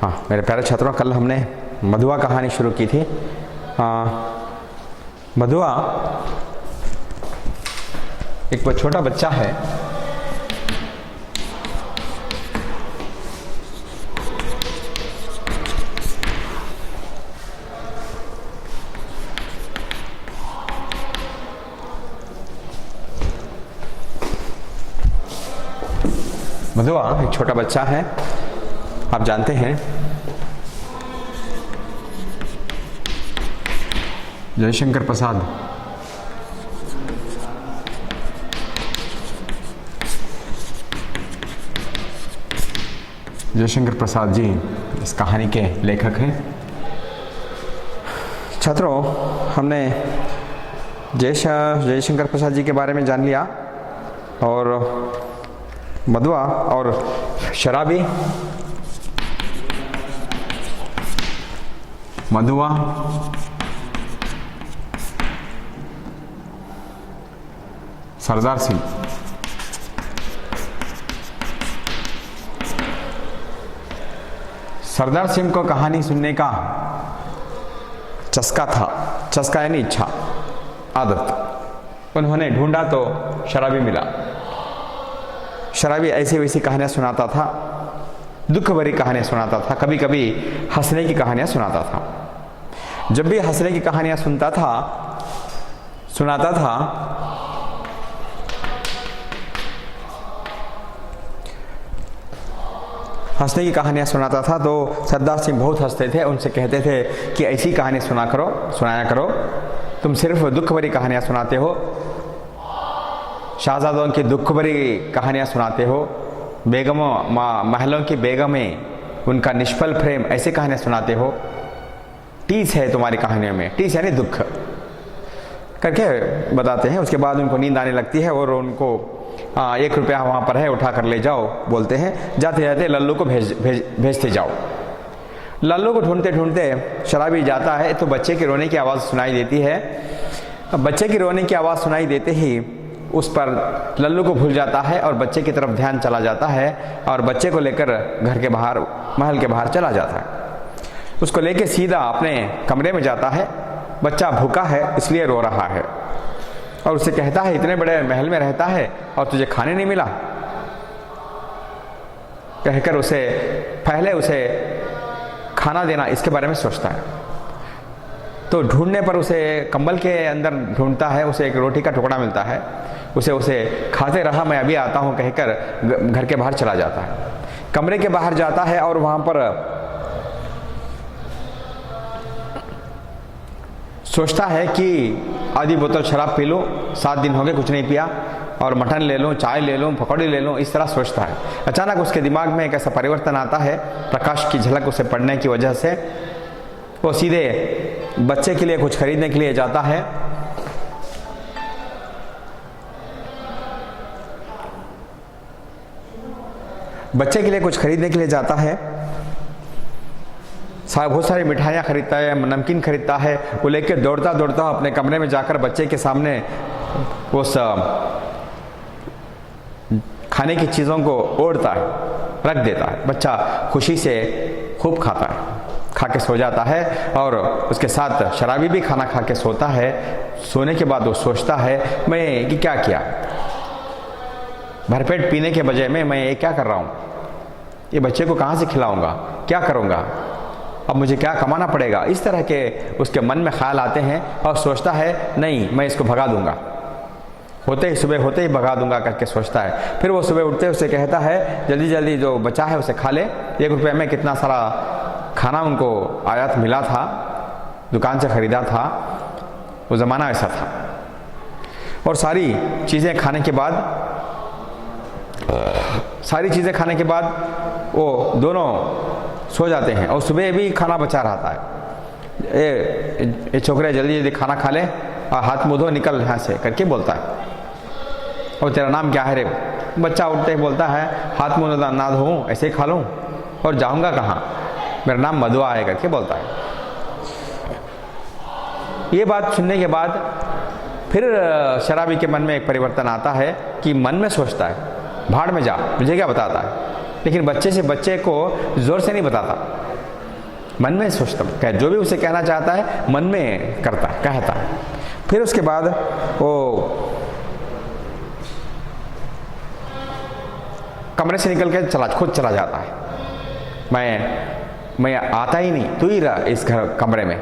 हाँ मेरे प्यारे छात्रों, कल हमने मधुआ कहानी शुरू की थी। मधुआ एक छोटा बच्चा है। मधुआ एक छोटा बच्चा है, आप जानते हैं। जयशंकर प्रसाद जी इस कहानी के लेखक हैं। छात्रों, हमने जयशंकर प्रसाद जी के बारे में जान लिया और मधुआ और शराबी, मधुआ सरदार सिंह, सरदार सिंह को कहानी सुनने का चस्का था। चस्का यानी इच्छा, आदत। उन्होंने ढूंढा तो शराबी मिला। शराबी ऐसी वैसी कहानियां सुनाता था, दुख भरी कहानियां सुनाता था, कभी कभी हंसने की कहानियां सुनाता था। जब भी हंसने की कहानियां सुनाता था हंसने की कहानियां सुनाता था तो सरदार सिंह बहुत हंसते थे। उनसे कहते थे कि ऐसी कहानी सुनाया करो, तुम सिर्फ दुख भरी कहानियां सुनाते हो, शाहजादों की दुख भरी कहानियां सुनाते हो, बेगमों महलों की बेगमें उनका निष्फल प्रेम, ऐसी कहानियां सुनाते हो। टीस है तुम्हारी कहानियों में, टीस यानी दुख करके बताते हैं। उसके बाद उनको नींद आने लगती है और उनको 1 रुपया वहाँ पर है, उठा कर ले जाओ बोलते हैं। जाते जाते लल्लू को भेजते जाओ। लल्लू को ढूंढते ढूंढते शराबी जाता है तो बच्चे की रोने की आवाज़ सुनाई देती है। बच्चे की रोने की आवाज़ सुनाई देते ही उस पर लल्लू को भूल जाता है और बच्चे की तरफ ध्यान चला जाता है और बच्चे को लेकर घर के बाहर, महल के बाहर चला जाता है। उसको लेकर सीधा अपने कमरे में जाता है। बच्चा भूखा है इसलिए रो रहा है और उसे कहता है, इतने बड़े महल में रहता है और तुझे खाने नहीं मिला। कहकर उसे खाना देना, इसके बारे में सोचता है। तो ढूंढने पर उसे कंबल के अंदर ढूंढता है, उसे एक रोटी का टुकड़ा मिलता है। उसे खाते रहा, मैं अभी आता हूं कहकर घर के बाहर चला जाता है। कमरे के बाहर जाता है और वहां पर सोचता है कि आधी बोतल शराब पी लूं, 7 दिन हो गए कुछ नहीं पिया, और मटन ले लूं, चाय ले लूं, पकौड़ी ले लूं, इस तरह सोचता है। अचानक उसके दिमाग में एक ऐसा परिवर्तन आता है, प्रकाश की झलक उसे पड़ने की वजह से वो सीधे बच्चे के लिए कुछ खरीदने के लिए जाता है। बच्चे के लिए कुछ खरीदने के लिए जाता है, बहुत सारी मिठाइयाँ खरीदता है, नमकीन खरीदता है। वो लेके दौड़ता अपने कमरे में जाकर बच्चे के सामने उस खाने की चीज़ों को ओढ़ता है, रख देता है। बच्चा खुशी से खूब खाता है, खा के सो जाता है और उसके साथ शराबी भी खाना खा के सोता है। सोने के बाद वो सोचता है, मैं ये क्या किया, भरपेट पीने के बजाय मैं ये क्या कर रहा हूँ, ये बच्चे को कहाँ से खिलाऊंगा, क्या करूँगा, अब मुझे क्या कमाना पड़ेगा। इस तरह के उसके मन में ख्याल आते हैं और सोचता है, नहीं मैं इसको भगा दूंगा, सुबह होते ही भगा दूंगा करके सोचता है। फिर वो सुबह उठते उसे कहता है, जल्दी जल्दी जो बचा है उसे खा ले। 1 रुपये में कितना सारा खाना उनको आयात मिला था, दुकान से खरीदा था, वो ज़माना ऐसा था। और सारी चीज़ें खाने के बाद वो दोनों सो जाते हैं और सुबह भी खाना बचा रहता है। ये छोकरे जल्दी जल्दी खाना खा ले और हाथ मुँह धो, निकल यहाँ से करके बोलता है। और तेरा नाम क्या है रे? बच्चा उठते ही बोलता है, हाथ मुँह ना धोऊं, ऐसे ही खा लूँ और जाऊँगा कहाँ, मेरा नाम मधुआ है करके बोलता है। ये बात सुनने के बाद फिर शराबी के मन में एक परिवर्तन आता है कि मन में सोचता है, भाड़ में जा, मुझे क्या बताता है। लेकिन बच्चे को जोर से नहीं बताता, मन में सोचता, जो भी उसे कहना चाहता है मन में करता कहता। फिर उसके बाद वो कमरे से निकल के खुद चला जाता है। मैं आता ही नहीं, तू ही रहा इस घर कमरे में,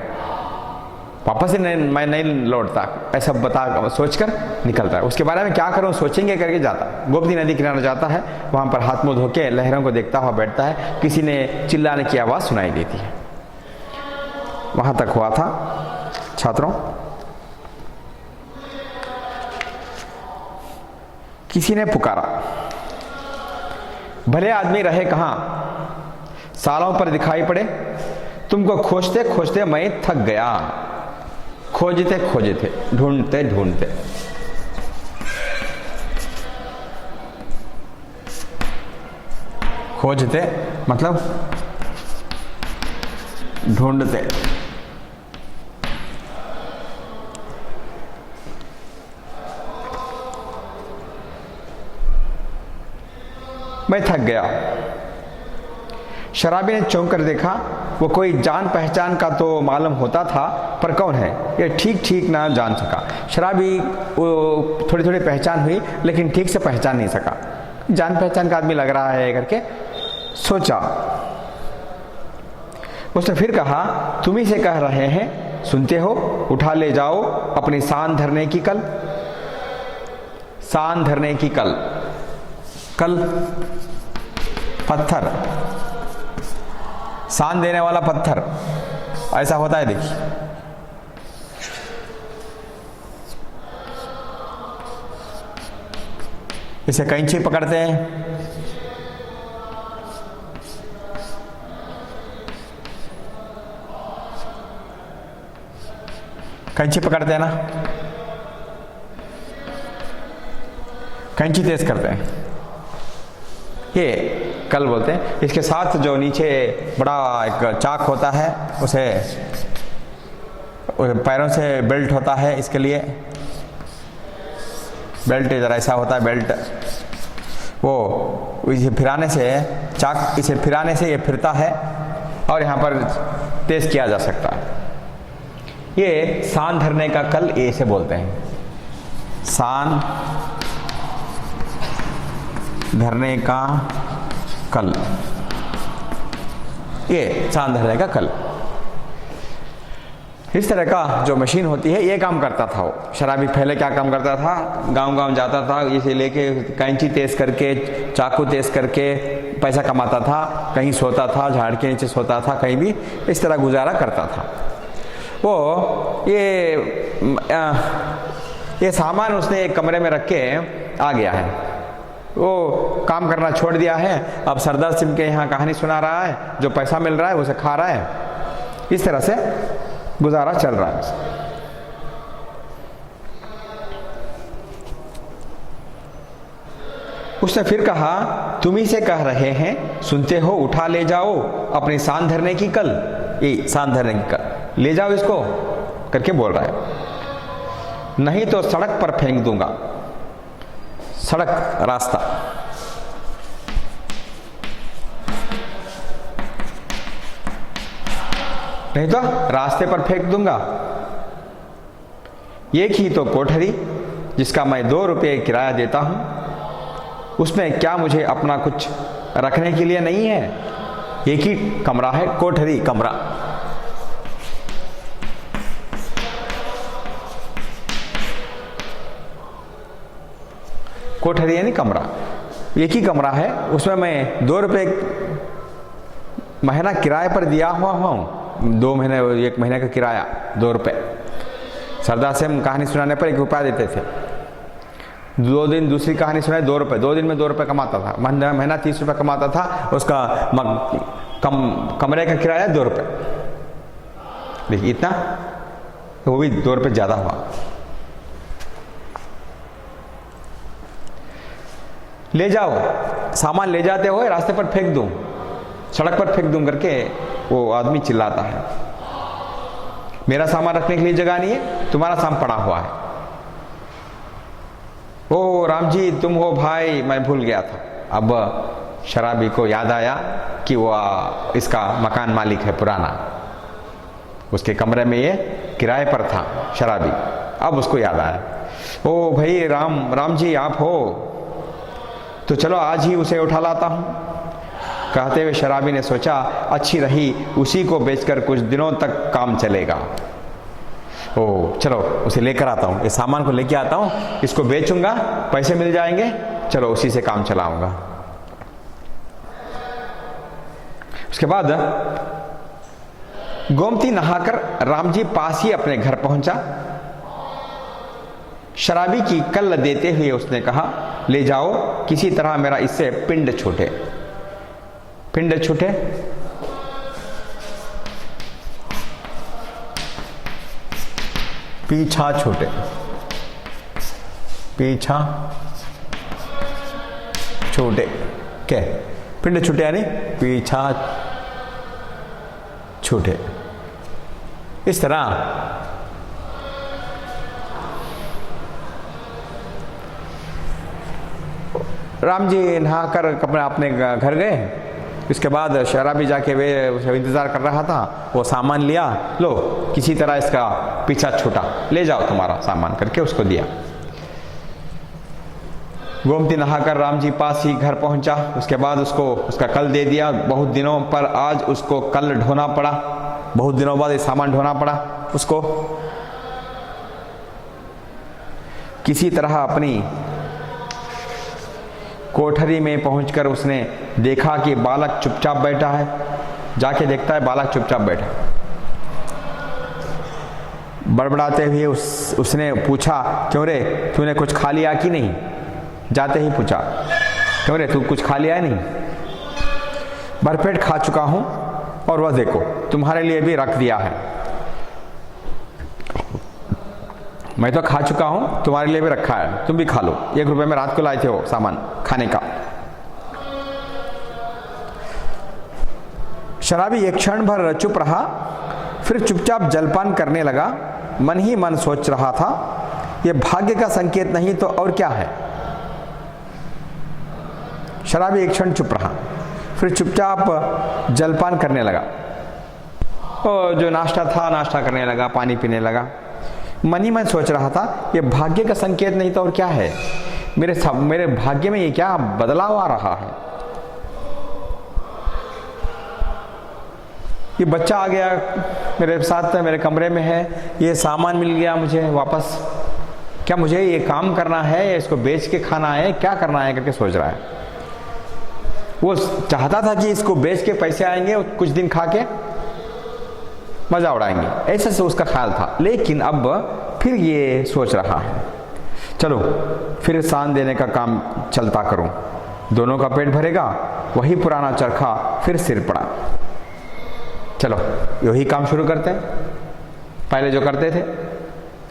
वापस ही नहीं, मैं नहीं लौटता, ऐसा बता सोचकर निकलता है। उसके बारे में क्या करूं सोचेंगे करके जाता। गोमती नदी किनारे जाता है, वहां पर हाथ मुंह धो के लहरों को देखता हुआ बैठता है। किसी ने चिल्लाने की आवाज़ सुनाई देती है। वहां तक हुआ था छात्रों। किसी ने पुकारा, भले आदमी रहे कहां, सालों पर दिखाई पड़े, तुमको खोजते खोजते मैं थक गया। खोजते खोजते, ढूंढते ढूंढते, खोजते मतलब ढूंढते, मैं थक गया। शराबी ने चौंक कर देखा, वो कोई जान पहचान का तो मालूम होता था, पर कौन है ये ठीक ठीक ना जान सका। शराबी वो थोड़ी थोड़ी पहचान हुई, लेकिन ठीक से पहचान नहीं सका। जान पहचान का आदमी लग रहा है करके सोचा। उसने फिर कहा, तुम ही से कह रहे हैं, सुनते हो, उठा ले जाओ अपनी सांद धरने की कल। सांद धरने की कल, कल पत्थर, सांद देने वाला पत्थर, ऐसा होता है। देखिए, इसे कैंची पकड़ते हैं, कैंची पकड़ते हैं ना, कैंची तेज करते हैं, ये कल बोलते हैं। इसके साथ जो नीचे बड़ा एक चाक होता है, उसे पैरों से बेल्ट होता है, इसके लिए बेल्ट जरा ऐसा होता है बेल्ट, वो इसे फिराने से, चाक इसे फिराने से ये फिरता है और यहाँ पर तेज किया जा सकता है। ये सांद धरने का कल, ये इसे बोलते हैं, सांद धरने का कल, ये सांद धरने का कल। इस तरह का जो मशीन होती है, ये काम करता था वो शराबी। पहले क्या काम करता था, गांव गांव जाता था, इसे लेके कैंची तेज करके, चाकू तेज करके पैसा कमाता था। कहीं सोता था, झाड़ के नीचे सोता था, कहीं भी इस तरह गुजारा करता था वो। ये सामान उसने एक कमरे में रख के आ गया है। वो काम करना छोड़ दिया है, अब सरदार सिंह के यहाँ कहानी सुना रहा है, जो पैसा मिल रहा है उसे खा रहा है। इस तरह से गुजारा चल रहा है। उसने फिर कहा, तुम ही से कह रहे हैं, सुनते हो, उठा ले जाओ अपनी सांद धरने की कल। ये सांद धरने की कल, ले जाओ इसको करके बोल रहा है, नहीं तो सड़क पर फेंक दूंगा। सड़क, रास्ता, नहीं तो रास्ते पर फेंक दूंगा। एक ही तो कोठरी जिसका मैं 2 रुपये किराया देता हूं, उसमें क्या मुझे अपना कुछ रखने के लिए नहीं है? एक ही कमरा है, कोठरी, कमरा। कोठरी यानी कमरा, एक ही कमरा है, उसमें मैं 2 रुपये महीना किराए पर दिया हुआ हूँ। 2 महीने, 1 महीने का किराया 2 रुपये। सरदार से हम कहानी सुनाने पर 1 रुपया देते थे। 2 दिन दूसरी कहानी सुनाई, 2 रुपये। 2 दिन में 2 रुपये कमाता था। महीना 30 रुपये कमाता था। उसका कमरे का किराया 2 रुपये। देखिए इतना, वो भी 2 रुपये ज़्यादा हुआ। ले जाओ, सामान ले जाते हो, रास्ते पर फेंक दूं, सड़क पर फेंक दूं करके वो आदमी चिल्लाता है। मेरा सामान रखने के लिए जगह नहीं है, तुम्हारा सामान पड़ा हुआ है। ओ राम जी, तुम हो भाई, मैं भूल गया था। अब शराबी को याद आया कि वो इसका मकान मालिक है पुराना, उसके कमरे में ये किराए पर था शराबी। अब उसको याद आया, ओ भाई राम जी आप हो, तो चलो आज ही उसे उठा लाता हूँ। कहते हुए शराबी ने सोचा अच्छी रही, उसी को बेचकर कुछ दिनों तक काम चलेगा। ओ चलो उसे लेकर आता हूँ, इस सामान को लेके आता हूँ, इसको बेचूंगा, पैसे मिल जाएंगे, चलो उसी से काम चलाऊंगा। उसके बाद गोमती नहाकर राम जी पास ही अपने घर पहुंचा। शराबी की कल देते हुए उसने कहा, ले जाओ, किसी तरह मेरा इससे पिंड छूटे। पिंड छूटे, पीछा छूटे, पीछा छूटे, क्या पिंड छूटे यानी पीछा छूटे। इस तरह राम जी नहाकर अपने घर गए। इसके बाद शराबी जाके वे इंतजार कर रहा था, वो सामान लिया, लो किसी तरह इसका पीछा छूटा, ले जाओ तुम्हारा सामान करके उसको दिया। गोमती नहाकर राम जी पास ही घर पहुंचा। उसके बाद उसको उसका कल दे दिया। बहुत दिनों पर आज उसको कल ढोना पड़ा, बहुत दिनों बाद ये सामान ढोना पड़ा उसको। किसी तरह अपनी कोठरी में पहुंचकर उसने देखा कि बालक चुपचाप बैठा है। जाके देखता है बालक चुपचाप बैठा। बड़बड़ाते हुए उसने पूछा, क्यों रे तूने कुछ खा लिया कि नहीं? जाते ही पूछा, क्यों रे तू कुछ खा लिया नहीं? भरपेट खा चुका हूं और वह देखो तुम्हारे लिए भी रख दिया है। मैं तो खा चुका हूं, तुम्हारे लिए भी रखा है, तुम भी खा लो। 1 रुपए में रात को लाए थे वो सामान खाने का। शराबी एक क्षण भर चुप रहा, फिर चुपचाप जलपान करने लगा। मन ही मन सोच रहा था, यह भाग्य का संकेत नहीं तो और क्या है। शराबी एक क्षण चुप रहा, फिर चुपचाप जलपान करने लगा। और जो नाश्ता था नाश्ता करने लगा, पानी पीने लगा। मन ही मन सोच रहा था, ये भाग्य का संकेत नहीं तो और क्या है। मेरे भाग्य में ये क्या बदलाव आ रहा है। ये बच्चा आ गया मेरे साथ, मेरे कमरे में है, ये सामान मिल गया मुझे वापस। क्या मुझे ये काम करना है या इसको बेच के खाना है, क्या करना है करके सोच रहा है। वो चाहता था कि इसको बेच के पैसे आएंगे, कुछ दिन खा के मजा उड़ाएंगे, ऐसा से उसका ख्याल था। लेकिन अब फिर ये सोच रहा है, चलो फिर सान देने का काम चलता करूं, दोनों का पेट भरेगा। वही पुराना चरखा फिर सिर पड़ा, चलो यही काम शुरू करते हैं। पहले जो करते थे,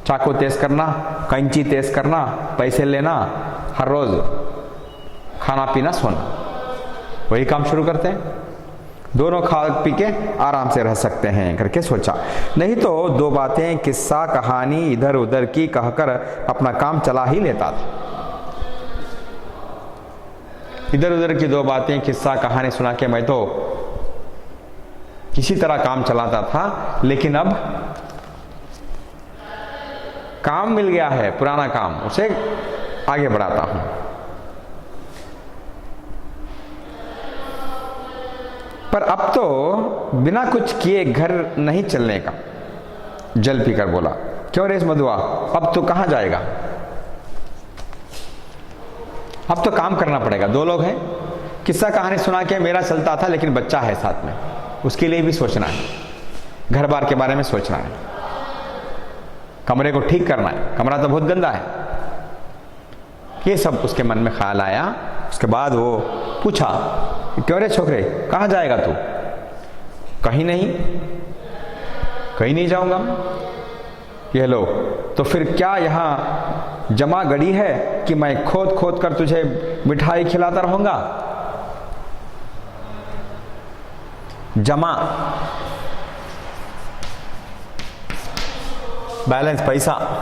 चाकू तेज करना, कैंची तेज करना, पैसे लेना, हर रोज खाना पीना सोना, वही काम शुरू करते हैं। दोनों खा पी के आराम से रह सकते हैं करके सोचा। नहीं तो 2 बातें किस्सा कहानी इधर उधर की कहकर अपना काम चला ही लेता था। इधर उधर की 2 बातें किस्सा कहानी सुना के मैं तो किसी तरह काम चलाता था। लेकिन अब काम मिल गया है, पुराना काम, उसे आगे बढ़ाता हूं। पर अब तो बिना कुछ किए घर नहीं चलने का। जल पीकर बोला, क्यों रेस मधुआ, अब तो कहां जाएगा। अब तो काम करना पड़ेगा। 2 लोग हैं, किस्सा कहानी सुना के मेरा चलता था, लेकिन बच्चा है साथ में, उसके लिए भी सोचना है, घर बार के बारे में सोचना है, कमरे को ठीक करना है, कमरा तो बहुत गंदा है। ये सब उसके मन में ख्याल आया। उसके बाद वो पूछा, क्यों रे छोकरे, कहां जाएगा तू? कहीं नहीं, कहीं नहीं जाऊंगा। ये लो, तो फिर क्या यहां जमा गड़ी है कि मैं खोद खोद कर तुझे मिठाई खिलाता रहूंगा। जमा बैलेंस, पैसा,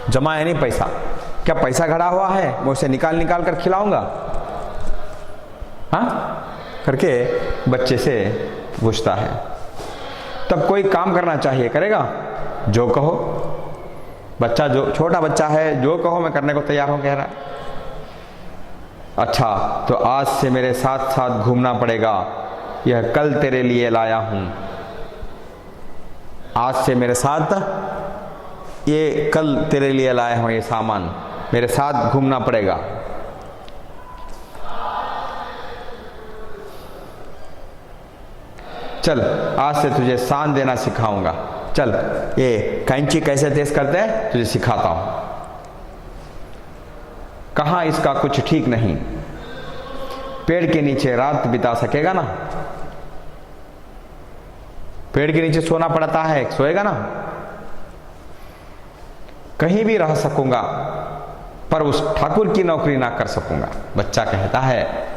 जमा है नहीं पैसा, क्या पैसा घड़ा हुआ है, मैं उसे निकाल निकाल कर खिलाऊंगा? हाँ करके बच्चे से पूछता है। तब कोई काम करना चाहिए, करेगा? जो कहो। बच्चा, जो छोटा बच्चा है, जो कहो मैं करने को तैयार हूं कह रहा है। अच्छा तो आज से मेरे साथ साथ घूमना पड़ेगा, यह कल तेरे लिए लाया हूं। आज से मेरे साथ, ये कल तेरे लिए लाया हूं, ये सामान मेरे साथ घूमना पड़ेगा। चल आज से तुझे सान देना सिखाऊंगा, चल ये कैंची कैसे तेज करते हैं तुझे सिखाता हूं। कहां इसका कुछ ठीक नहीं, पेड़ के नीचे रात बिता सकेगा ना? पेड़ के नीचे सोना पड़ता है, सोएगा ना? कहीं भी रह सकूंगा पर उस ठाकुर की नौकरी ना कर सकूंगा। बच्चा कहता है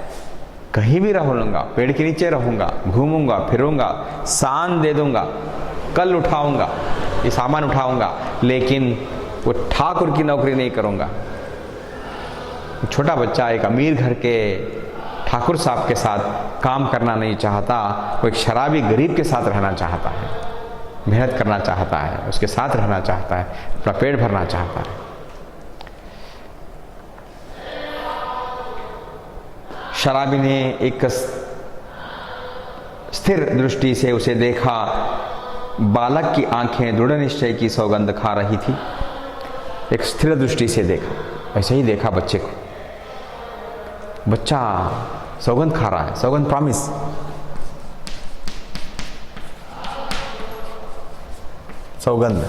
कहीं भी रह लूंगा, पेड़ के नीचे रहूंगा, घूमूंगा फिरूंगा, सान दे दूंगा, कल उठाऊंगा, ये सामान उठाऊंगा, लेकिन वो ठाकुर की नौकरी नहीं करूंगा। छोटा बच्चा एक अमीर घर के ठाकुर साहब के साथ काम करना नहीं चाहता, वो एक शराबी गरीब के साथ रहना चाहता है, मेहनत करना चाहता है, उसके साथ रहना चाहता है, अपना पेट भरना चाहता है। शराबी ने एक स्थिर दृष्टि से उसे देखा। बालक की आंखें दृढ़ निश्चय की सौगंध खा रही थी। एक स्थिर दृष्टि से देखा, ऐसे ही देखा बच्चे को। बच्चा सौगंध खा रहा है, सौगंध, प्रॉमिस। सौगंध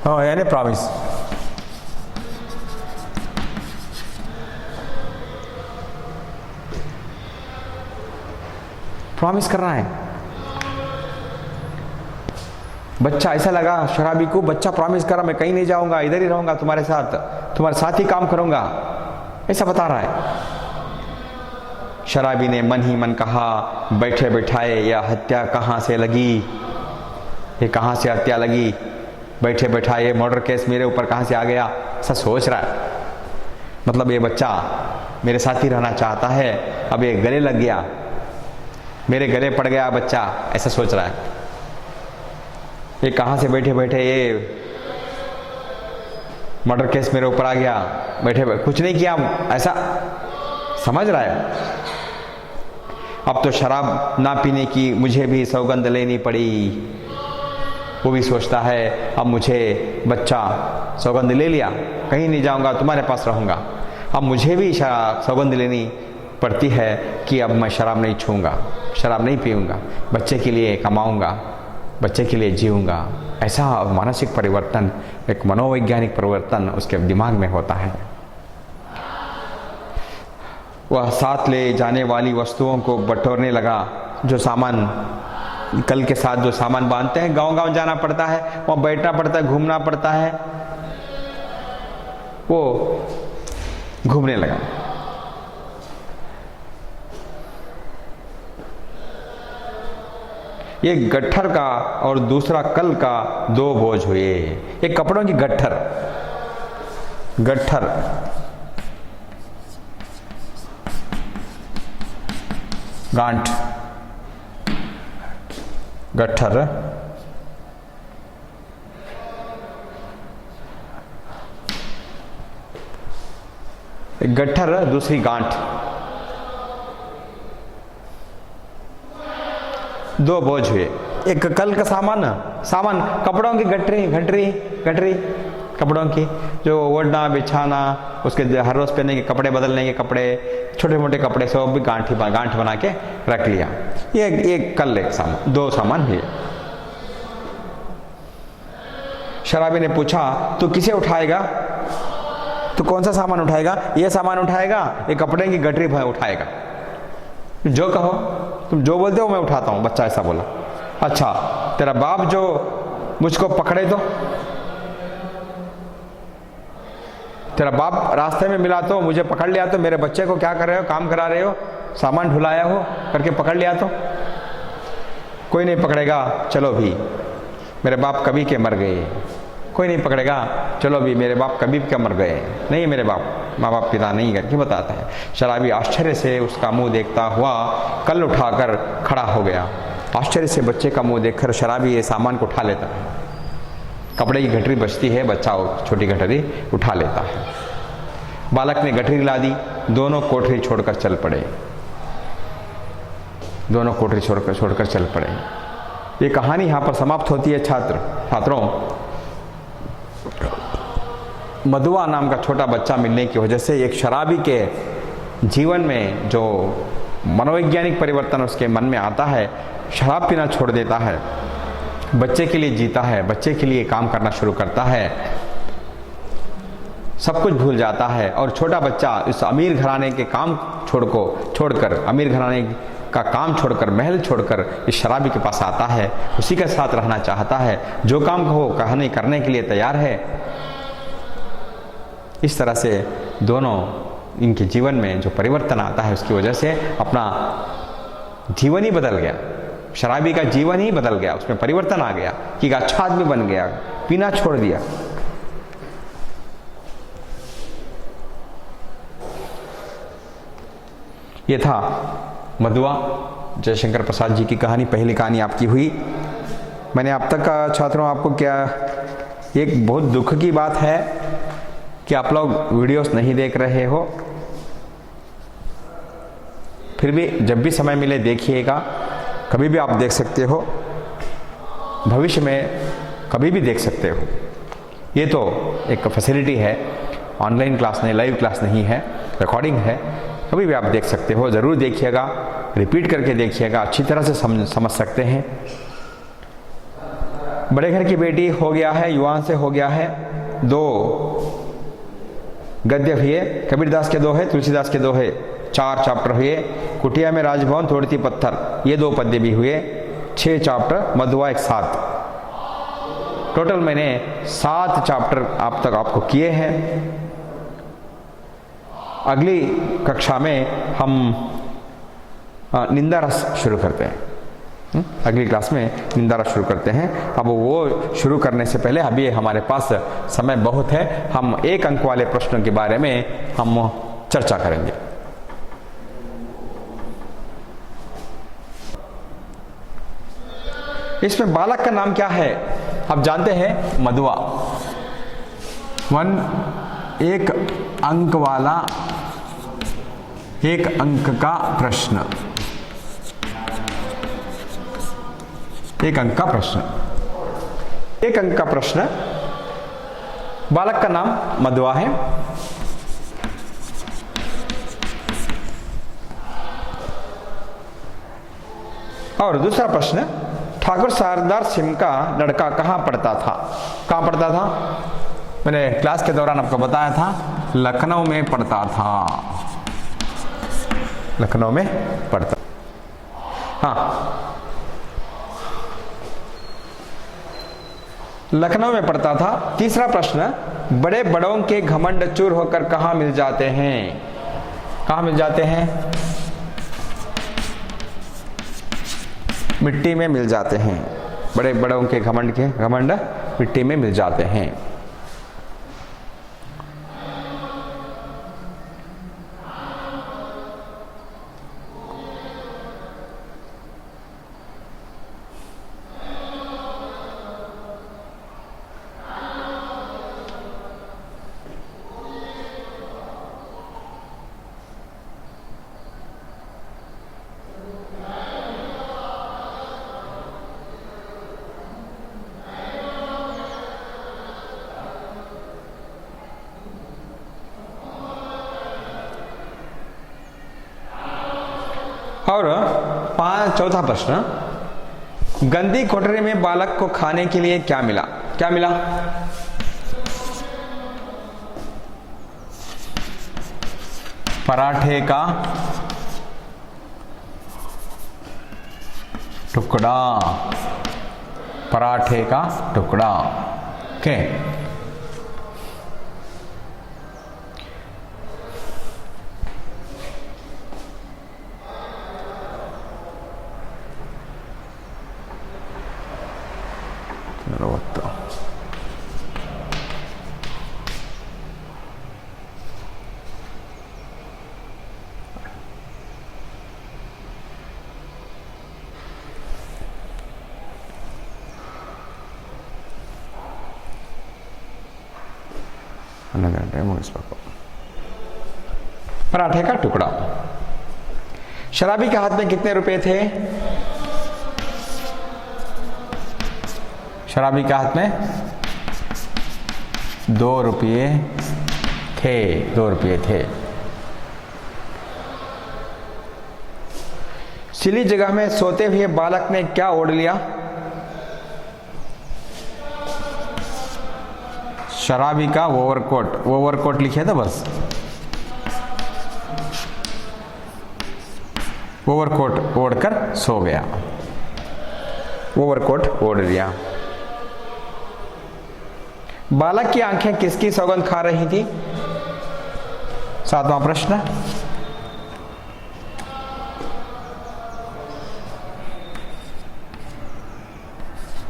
हाँ यानी प्रॉमिस। प्रॉमिस कर रहा है बच्चा। ऐसा लगा शराबी को, बच्चा प्रॉमिस कर रहा, मैं कहीं नहीं जाऊंगा, इधर ही रहूंगा तुम्हारे साथ ही काम करूंगा, ऐसा बता रहा है। शराबी ने मन ही मन कहा, बैठे बैठाए यह हत्या कहां से लगी, ये कहां से हत्या लगी, बैठे बैठाए ये मर्डर केस मेरे ऊपर कहां से आ गया, ऐसा सोच रहा है। मतलब ये बच्चा मेरे साथ ही रहना चाहता है, अब ये गले लग गया, मेरे गले पड़ गया बच्चा, ऐसा सोच रहा है। ये कहां से बैठे बैठे ये मर्डर केस मेरे ऊपर आ गया, बैठे कुछ नहीं किया, ऐसा समझ रहा है। अब तो शराब ना पीने की मुझे भी सौगंध लेनी पड़ी, वो भी सोचता है अब मुझे, बच्चा सौगंध ले लिया, कहीं नहीं जाऊंगा, तुम्हारे पास रहूंगा, अब मुझे भी सौगंध लेनी पड़ती है कि अब मैं शराब नहीं छूंगा, शराब नहीं पीऊंगा, बच्चे के लिए कमाऊंगा, बच्चे के लिए जीऊंगा। ऐसा मानसिक परिवर्तन, एक मनोवैज्ञानिक परिवर्तन उसके दिमाग में होता है। वह साथ ले जाने वाली वस्तुओं को बटोरने लगा। जो सामान कल के साथ जो सामान बांधते हैं, गांव गांव जाना पड़ता है, वहाँ बैठना पड़ता है, घूमना पड़ता है, वो घूमने लगा। एक गट्ठर का और दूसरा कल का दो बोझ हुए। एक कपड़ों की गट्ठर, गट्ठर गांठ, गट्ठर एक गट्ठर, दूसरी गांठ, दो बोझ हुए। एक कल का सामान कपड़ों की गठरी कपड़ों की, जो ओढ़ना बिछाना, उसके हर रोज पहनने के कपड़े, बदलने के कपड़े, छोटे मोटे कपड़े, सब भी गांठ बना के रख लिया। ये कल एक सामान, दो सामान हुए। शराबी ने पूछा तू किसे उठाएगा, तो कौन सा सामान उठाएगा? ये सामान उठाएगा, ये कपड़े की गठरी उठाएगा? जो कहो, तुम जो बोलते हो मैं उठाता हूं। बच्चा ऐसा बोला। अच्छा तेरा बाप जो मुझको पकड़े तो, तेरा बाप रास्ते में मिला तो, मुझे पकड़ लिया तो, मेरे बच्चे को क्या कर रहे हो, काम करा रहे हो, सामान ढुलाया हो करके पकड़ लिया तो? कोई नहीं पकड़ेगा, चलो भी। मेरे बाप कभी के मर गए, कोई नहीं पकड़ेगा, चलो अभी मेरे बाप कभी के मर गए, नहीं मेरे बाप माँ बाप पिता नहीं करके बताता है। शराबी आश्चर्य से उसका मुंह देखता हुआ कल उठाकर खड़ा हो गया। आश्चर्य से बच्चे का मुंह देखकर शराबी ये सामान को उठा लेता है। कपड़े की गठरी बचती है, बच्चा छोटी गठरी उठा लेता है। बालक ने गठरी ला दी, दोनों कोठरी छोड़कर चल पड़े, दोनों कोठरी छोड़कर चल पड़े। ये कहानी यहाँ पर समाप्त होती है। छात्रों, मधुआ नाम का छोटा बच्चा मिलने की वजह से एक शराबी के जीवन में जो मनोवैज्ञानिक परिवर्तन उसके मन में आता है, शराब पीना छोड़ देता है, बच्चे के लिए जीता है, बच्चे के लिए काम करना शुरू करता है, सब कुछ भूल जाता है। और छोटा बच्चा इस अमीर घराने के काम छोड़कर अमीर घराने का काम छोड़कर, महल छोड़कर इस शराबी के पास आता है, उसी के साथ रहना चाहता है, जो काम कहो कहानी करने के लिए तैयार है। इस तरह से दोनों इनके जीवन में जो परिवर्तन आता है उसकी वजह से अपना जीवन ही बदल गया। शराबी का जीवन ही बदल गया, उसमें परिवर्तन आ गया कि एक अच्छा आदमी बन गया, पीना छोड़ दिया। ये था मधुआ जयशंकर प्रसाद जी की कहानी, पहली कहानी आपकी हुई। मैंने अब तक का छात्रों आपको क्या, एक बहुत दुख की बात है कि आप लोग वीडियोस नहीं देख रहे हो, फिर भी जब भी समय मिले देखिएगा, कभी भी आप देख सकते हो, भविष्य में कभी भी देख सकते हो। ये तो एक फैसिलिटी है, ऑनलाइन क्लास नहीं, लाइव क्लास नहीं है, रिकॉर्डिंग है, कभी भी आप देख सकते हो। ज़रूर देखिएगा, रिपीट करके देखिएगा, अच्छी तरह से समझ सकते हैं। बड़े घर की बेटी हो गया है, युवान से हो गया है। 2 गद्य हुए, कबीरदास के 2 है, तुलसीदास के 2 है। 4 चैप्टर हुए। कुटिया में राजभवन तोड़ती पत्थर, ये 2 पद्य भी हुए। 6 चैप्टर, मधुआ एक 7। टोटल मैंने 7 चैप्टर आप तक आपको किए हैं। अगली कक्षा में हम निंदा रस शुरू करते हैं। अगली क्लास में निंदा रस शुरू करते हैं। अब वो शुरू करने से पहले अभी हमारे पास समय बहुत है, हम 1 अंक वाले प्रश्नों के बारे में हम चर्चा करेंगे। इसमें बालक का नाम क्या है? आप जानते हैं, मधुआ। 1 अंक वाला 1 अंक का प्रश्न, 1 अंक का प्रश्न, 1 अंक का प्रश्न। बालक का नाम मधुआ है। और दूसरा प्रश्न, ठाकुर सरदार सिंह का लड़का कहाँ पढ़ता था? कहाँ पढ़ता था? मैंने क्लास के दौरान आपको बताया था, लखनऊ में पढ़ता था, लखनऊ में पढ़ता। हाँ, लखनऊ में पढ़ता था। तीसरा प्रश्न, बड़े बड़ों के घमंड चूर होकर कहाँ मिल जाते हैं? कहाँ मिल जाते हैं? मिट्टी में मिल जाते हैं। बड़े बड़ों के घमंड मिट्टी में मिल जाते हैं। और चौथा प्रश्न, गंदी कोठरी में बालक को खाने के लिए क्या मिला? क्या मिला? पराठे का टुकड़ा, पराठे का टुकड़ा। ओके, पराठे का टुकड़ा। शराबी के हाथ में कितने रुपए थे? शराबी के हाथ में 2 रुपये थे, 2 रुपये थे। सिली जगह में सोते हुए बालक ने क्या ओढ़ लिया? शराबी का ओवरकोट, ओवरकोट लिखे तो बस, ओवरकोट ओढ़कर सो गया, ओवरकोट ओढ़ लिया। बालक की आंखें किसकी सौगंध खा रही थी? 7वां प्रश्न।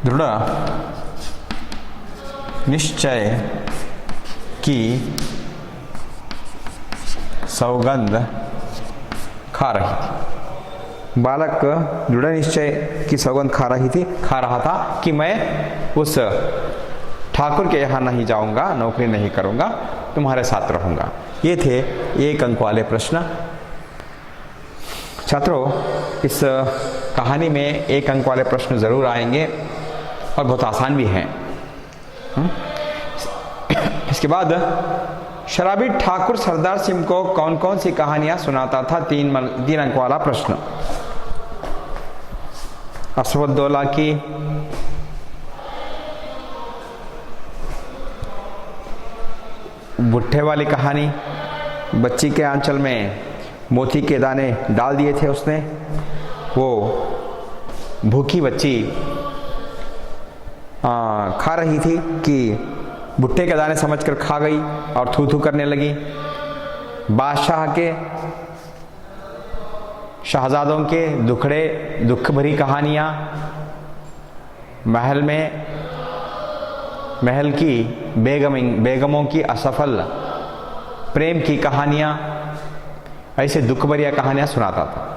दृढ़ निश्चय की सौगंध खा रही थी। बालक दृढ़ निश्चय की सौगंध खा रहा था कि मैं उस ठाकुर के यहाँ नहीं जाऊंगा, नौकरी नहीं करूंगा, तुम्हारे साथ रहूंगा। ये थे 1 अंक वाले प्रश्न। छात्रों, इस कहानी में 1 अंक वाले प्रश्न जरूर आएंगे और बहुत आसान भी हैं। इसके बाद शराबी ठाकुर सरदार सिंह को कौन कौन सी कहानियां सुनाता था? 3 अंक वाला प्रश्न। असफुद्दौला की, भुट्टे वाली कहानी, बच्ची के आंचल में मोती के दाने डाल दिए थे उसने, वो भूखी बच्ची खा रही थी कि भुट्टे के दाने समझकर खा गई और थू थू करने लगी। बादशाह के, शहजादों के दुख भरी कहानियाँ, महल की बेगमों की असफल प्रेम की कहानियाँ, ऐसे दुख भरी कहानियाँ सुनाता था।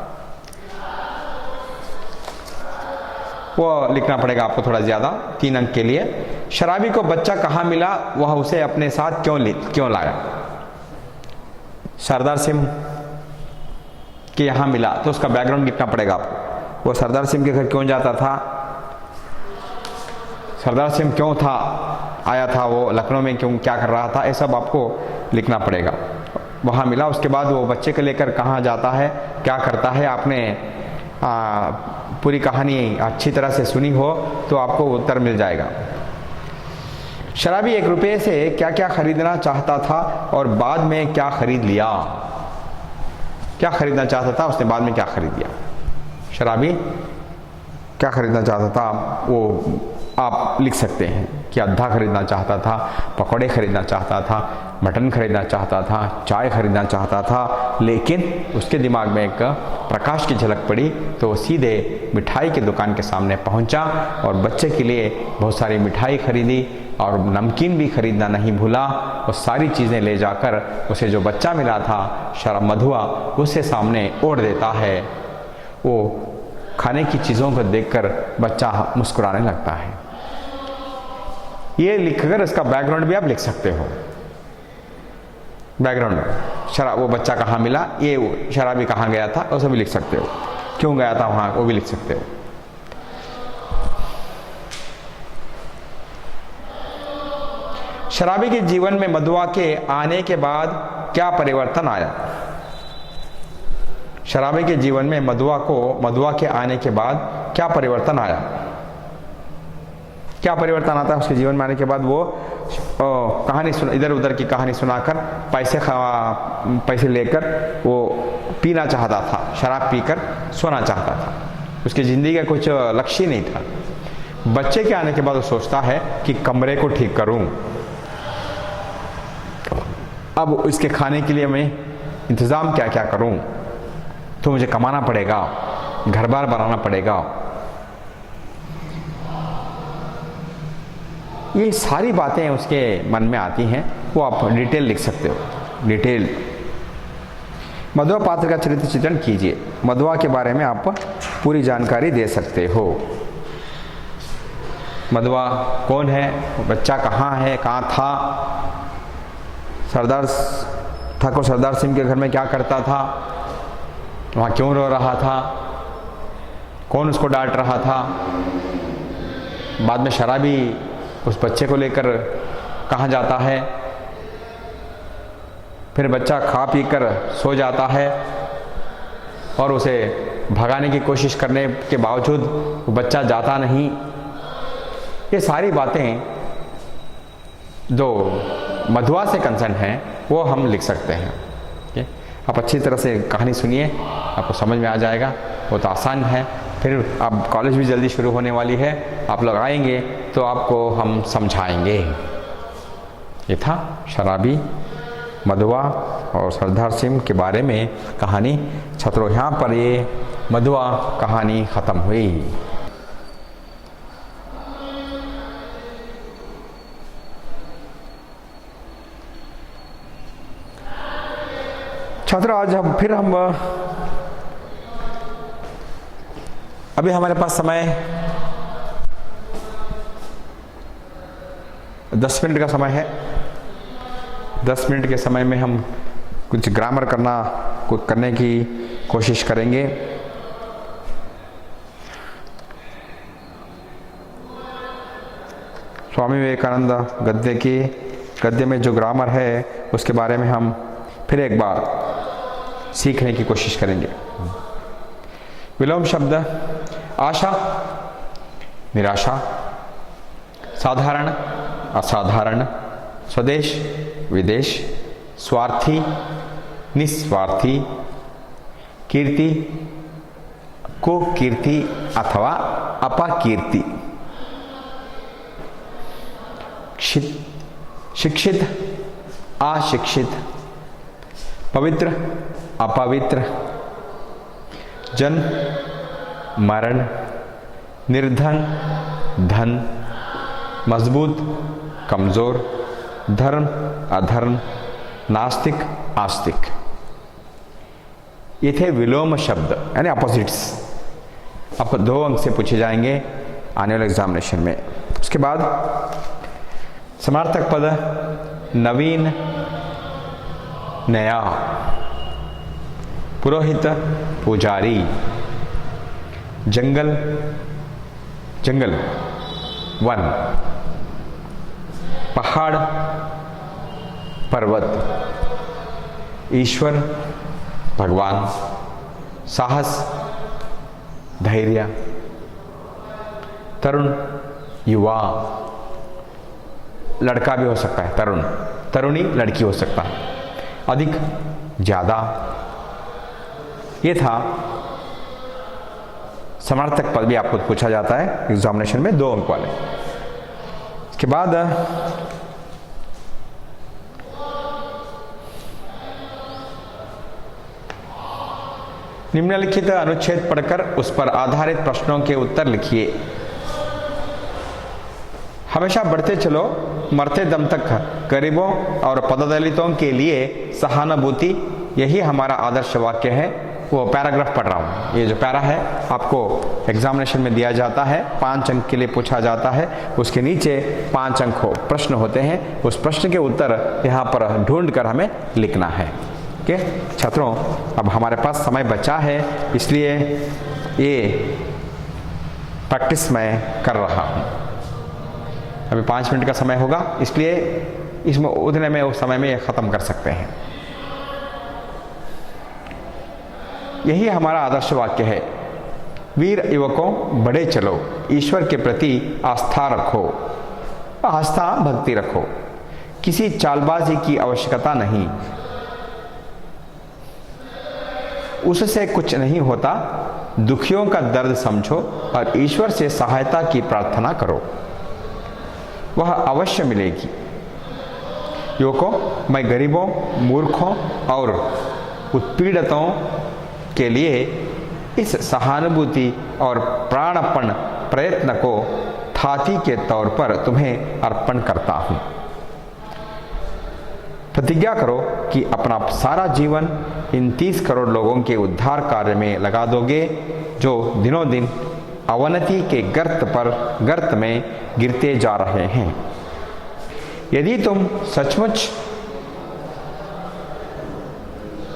वो लिखना पड़ेगा आपको थोड़ा ज़्यादा 3 अंक के लिए। शराबी को बच्चा कहाँ मिला? वह उसे अपने साथ क्यों लाया? सरदार सिंह के यहाँ मिला तो उसका बैकग्राउंड लिखना पड़ेगा आपको। वो सरदार सिंह के घर क्यों जाता था? सरदार सिंह क्यों आया था? वो लखनऊ में क्यों, क्या कर रहा था? ये सब आपको लिखना पड़ेगा। वहाँ मिला, उसके बाद वो बच्चे को लेकर कहाँ जाता है, क्या करता है? आपने पूरी कहानी अच्छी तरह से सुनी हो तो आपको उत्तर मिल जाएगा। शराबी 1 रुपये से क्या क्या खरीदना चाहता था और बाद में क्या खरीद लिया? क्या खरीदना चाहता था, उसने बाद में क्या खरीद लिया? शराबी क्या खरीदना चाहता था वो आप लिख सकते हैं कि अद्धा खरीदना चाहता था, पकौड़े खरीदना चाहता था, मटन खरीदना चाहता था, चाय खरीदना चाहता था, लेकिन उसके दिमाग में एक प्रकाश की झलक पड़ी तो सीधे मिठाई की दुकान के सामने पहुंचा और बच्चे के लिए बहुत सारी मिठाई खरीदी और नमकीन भी खरीदना नहीं भूला। और सारी चीज़ें ले जाकर उसे जो बच्चा मिला था शराब मधुआ, उसे सामने ओढ़ देता है। वो खाने की चीज़ों को देखकर बच्चा मुस्कुराने लगता है। ये लिखकर इसका बैकग्राउंड भी आप लिख सकते हो। बैकग्राउंड, वो बच्चा कहाँ मिला, ये शराबी कहाँ गया था, उसे भी लिख सकते हो। क्यों गया था वहाँ, वो भी लिख सकते हो। शराबी के जीवन में मधुआ के आने के बाद क्या परिवर्तन आया? शराबी के जीवन में मधुआ के आने के बाद क्या परिवर्तन आया? क्या परिवर्तन आता है उसके जीवन में आने के बाद? वो कहानी इधर उधर की कहानी सुनाकर पैसे लेकर वो पीना चाहता था, शराब पीकर सोना चाहता था। उसकी ज़िंदगी का कुछ लक्ष्य नहीं था। बच्चे के आने के बाद वो सोचता है कि कमरे को ठीक करूं, अब इसके खाने के लिए मैं इंतज़ाम क्या क्या करूं, तो मुझे कमाना पड़ेगा, घर बार बनाना पड़ेगा। ये सारी बातें उसके मन में आती हैं, वो आप डिटेल लिख सकते हो। डिटेल मधुआ पात्र का चरित्र चित्रण कीजिए। मधुआ के बारे में आप पूरी जानकारी दे सकते हो। मधुआ कौन है, बच्चा कहाँ है, कहाँ था, ठाकुर सरदार सिंह के घर में क्या करता था, वहाँ क्यों रो रहा था, कौन उसको डांट रहा था, बाद में शराबी उस बच्चे को लेकर कहाँ जाता है, फिर बच्चा खा पी कर सो जाता है और उसे भगाने की कोशिश करने के बावजूद वो बच्चा जाता नहीं। ये सारी बातें जो मधुआ से कंसर्न हैं वो हम लिख सकते हैं। आप अच्छी तरह से कहानी सुनिए, आपको समझ में आ जाएगा, बहुत आसान है। फिर अब कॉलेज भी जल्दी शुरू होने वाली है, आप लोग आएंगे तो आपको हम समझाएंगे। ये था शराबी, मधुआ और सरदार सिंह के बारे में कहानी। छात्रों, यहाँ पर ये मधुआ कहानी ख़त्म हुई। छात्रों, आज हम अभी हमारे पास समय 10 मिनट का समय है। 10 मिनट के समय में हम कुछ ग्रामर करने की कोशिश करेंगे। स्वामी विवेकानंद गद्य में जो ग्रामर है उसके बारे में हम फिर एक बार सीखने की कोशिश करेंगे। विलोम शब्द आशा, निराशा, साधारण, असाधारण, स्वदेश, विदेश, स्वार्थी, निस्वार्थी, कीर्ति, कुकीर्ति अथवा अपकीर्ति, शिक्षित, अशिक्षित, पवित्र, अपवित्र, जन्म, मरण, निर्धन, धन, मजबूत, कमजोर, धर्म, अधर्म, नास्तिक, आस्तिक। ये थे विलोम शब्द यानी अपोजिट्स। आपको 2 अंक से पूछे जाएंगे आने वाले एग्जामिनेशन में। उसके बाद समार्थक पद नवीन, नया, पुरोहित, पुजारी, जंगल, जंगल, वन, पहाड़, पर्वत, ईश्वर, भगवान, साहस, धैर्य, तरुण, युवा, लड़का भी हो सकता है, तरुण, तरुणी लड़की हो सकता है, अधिक, ज्यादा। ये था समार्थक पद भी आपको पूछा जाता है एग्जामिनेशन में 2 अंक वाले। इसके बाद निम्नलिखित अनुच्छेद पढ़कर उस पर आधारित प्रश्नों के उत्तर लिखिए। हमेशा बढ़ते चलो, मरते दम तक गरीबों और पददलितों के लिए सहानुभूति, यही हमारा आदर्श वाक्य है। वो पैराग्राफ पढ़ रहा हूँ। ये जो पैरा है आपको एग्जामिनेशन में दिया जाता है, 5 अंक के लिए पूछा जाता है। उसके नीचे 5 अंक प्रश्न होते हैं, उस प्रश्न के उत्तर यहाँ पर ढूंढ कर हमें लिखना है। ओके छात्रों, अब हमारे पास समय बचा है, इसलिए ये प्रैक्टिस मैं कर रहा हूँ। अभी 5 मिनट का समय होगा, इसलिए इसमें उतने में उस समय में ये ख़त्म कर सकते हैं। यही हमारा आदर्श वाक्य है। वीर युवकों, बढ़े चलो, ईश्वर के प्रति आस्था रखो, आस्था भक्ति रखो, किसी चालबाजी की आवश्यकता नहीं, उससे कुछ नहीं होता। दुखियों का दर्द समझो और ईश्वर से सहायता की प्रार्थना करो, वह अवश्य मिलेगी। युवकों, मैं गरीबों, मूर्खों और उत्पीड़ितों के लिए इस सहानुभूति और प्राणपण प्रयत्न को थाती के तौर पर तुम्हें अर्पण करता हूँ। प्रतिज्ञा करो कि अपना सारा जीवन इन 30 करोड़ लोगों के उद्धार कार्य में लगा दोगे, जो दिनों दिन अवनति के गर्त में गिरते जा रहे हैं। यदि तुम सचमुच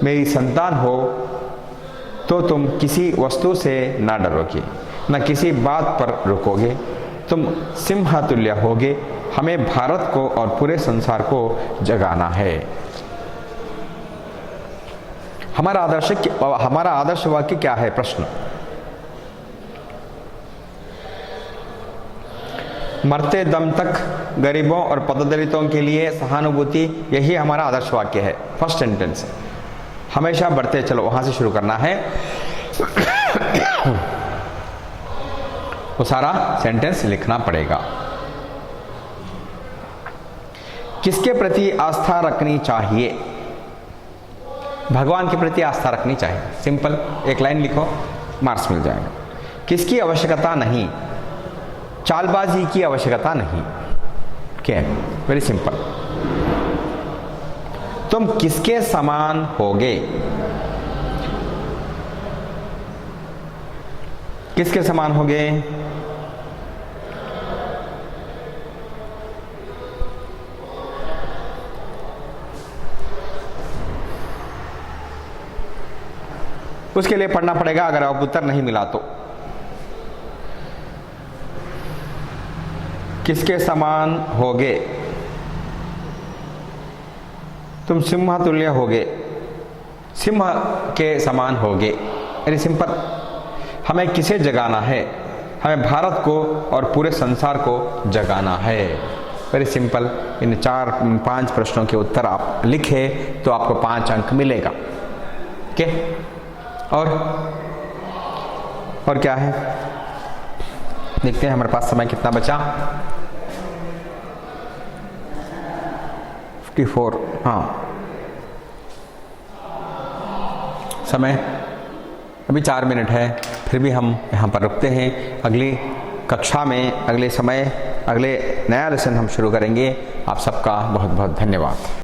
मेरी संतान हो तो तुम किसी वस्तु से ना डरोगे, न किसी बात पर रुकोगे, तुम सिंहतुल्य होगे। हमें भारत को और पूरे संसार को जगाना है। हमारा आदर्श वाक्य क्या है? प्रश्न। मरते दम तक गरीबों और पददलितों के लिए सहानुभूति, यही हमारा आदर्श वाक्य है। फर्स्ट सेंटेंस हमेशा बढ़ते चलो, वहां से शुरू करना है। वो सारा सेंटेंस लिखना पड़ेगा। किसके प्रति आस्था रखनी चाहिए? भगवान के प्रति आस्था रखनी चाहिए। सिंपल, एक लाइन लिखो, मार्क्स मिल जाएगा। किसकी आवश्यकता नहीं? चालबाजी की आवश्यकता नहीं। क्या है? Very simple. तुम किसके समान होगे? किसके समान होगे? उसके लिए पढ़ना पड़ेगा, अगर आप उत्तर नहीं मिला तो। किसके समान होगे? तुम सिंहतुल्य होगे, सिंह के समान होगे। Very simple. हमें किसे जगाना है? हमें भारत को और पूरे संसार को जगाना है। Very simple. इन 4-5 प्रश्नों के उत्तर आप लिखे तो आपको 5 अंक मिलेगा। ओके? और क्या है? देखते हैं हमारे पास समय कितना बचा। 54। हाँ, समय अभी 4 मिनट है, फिर भी हम यहाँ पर रुकते हैं। अगली कक्षा में, अगले समय, अगले नया लेसन हम शुरू करेंगे। आप सबका बहुत बहुत धन्यवाद।